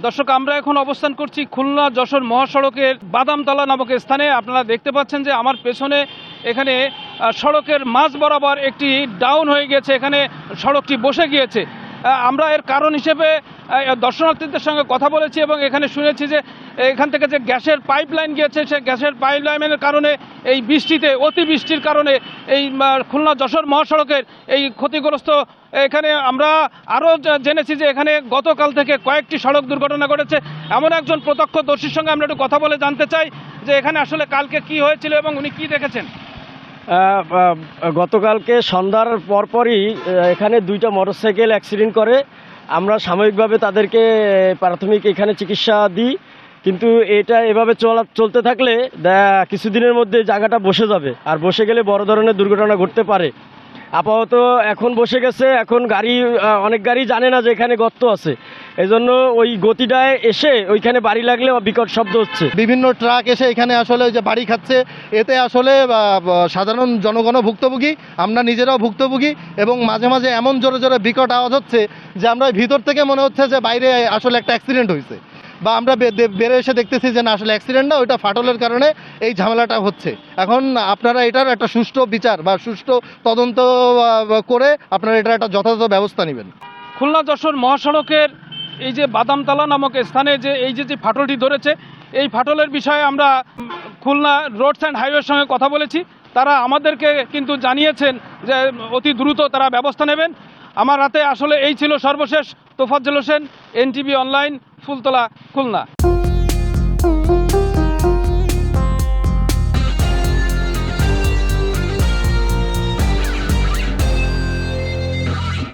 দর্শক, আমরা এখন অবস্থান করছি খুলনা যশোর মহাসড়কের বাদামতলা নামক স্থানে। আপনারা দেখতে পাচ্ছেন যে আমার পেছনে এখানে সড়কের মাঝ বরাবর একটি ডাউন হয়ে গিয়েছে, এখানে সড়কটি বসে গিয়েছে। আমরা এর কারণ হিসেবে দর্শনার্থীদের সঙ্গে কথা বলেছি এবং এখানে শুনেছি যে এখান থেকে যে গ্যাসের পাইপলাইন গিয়েছে, সেই গ্যাসের পাইপলাইনের কারণে এই বৃষ্টিতে, অতিবৃষ্টির কারণে এই খুলনা যশোর মহাসড়কের এই ক্ষতিগ্রস্ত। এখানে আমরা আরও জেনেছি যে এখানে গতকাল থেকে কয়েকটি সড়ক দুর্ঘটনা ঘটেছে। এমন একজন প্রত্যক্ষদর্শীর সঙ্গে আমরা একটু কথা বলে জানতে চাই যে এখানে আসলে কালকে কি হয়েছিল এবং উনি কি দেখেছেন। গতকালকে সন্ধ্যার পরপরই এখানে দুইটা মোটরসাইকেল অ্যাক্সিডেন্ট করে। আমরা সাময়িকভাবে তাদেরকে প্রাথমিক এখানে চিকিৎসা দিই, কিন্তু এটা এভাবে চলতে থাকলে কিছুদিনের মধ্যে জায়গাটা বসে যাবে, আর বসে গেলে বড় ধরনের দুর্ঘটনা ঘটতে পারে। আপাতত এখন বসে গেছে, এখন অনেক গাড়ি জানে না যে এখানে গর্ত আছে, এই জন্য ওই গতিটায় এসে ওইখানে বাড়ি লাগলে বিকট শব্দ হচ্ছে। বিভিন্ন ট্রাক এসে এখানে আসলে যে বাড়ি খাচ্ছে, এতে আসলে সাধারণ জনগণও ভুক্তভোগী, আমরা নিজেরাও ভুক্তভোগী। এবং মাঝে মাঝে এমন জোরে জোরে বিকট আওয়াজ হচ্ছে যে আমরা ভিতর থেকে মনে হচ্ছে যে বাইরে আসলে একটা অ্যাক্সিডেন্ট হয়েছে, বা আমরা বেরে এসে দেখতেছি যে না, আসলে অ্যাক্সিডেন্ট না, ওইটা ফাটলের কারণে এই ঝামেলাটা হচ্ছে। এখন আপনারা এটার একটা সুষ্ঠু বিচার বা সুষ্ঠু তদন্ত করে আপনারা এটার একটা যথাযথ ব্যবস্থা নেবেন। খুলনা যশোর মহাসড়কের এই যে বাদামতলা নামক স্থানে যে এই যে ফাটলটি ধরেছে, এই ফাটলের বিষয়ে আমরা খুলনা রোডস অ্যান্ড হাইওয়ের সঙ্গে কথা বলেছি। তারা আমাদেরকে কিন্তু জানিয়েছেন যে অতি দ্রুত তারা ব্যবস্থা নেবেন। আমার রাতে আসলে এই ছিল সর্বশেষ। Tofazzal Hossain, NTV online, Phultala, Khulna.